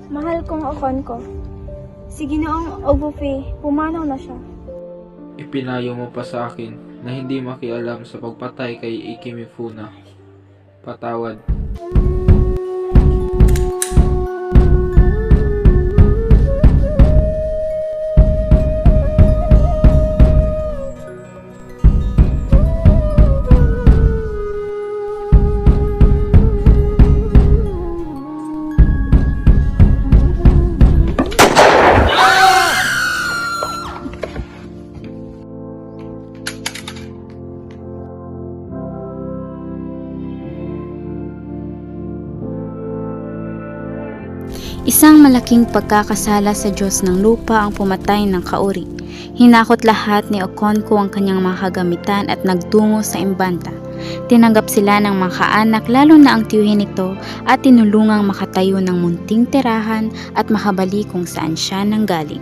Mahal kong okon ko. Si Ginoong Ogufe, pumanaw na siya. Ipinayo mo pa sa akin na hindi makialam sa pagpatay kay Ikemifuna. Patawad. Isang malaking pagkakasala sa Diyos ng lupa ang pumatay ng kauri. Hinakot lahat ni Okonkwo ang kanyang mga kagamitan at nagtungo sa imbanta. Tinanggap sila ng mga kaanak lalo na ang tiyuhin nito at tinulungang makatayo ng munting tirahan at makabalik kung saan siya nanggaling.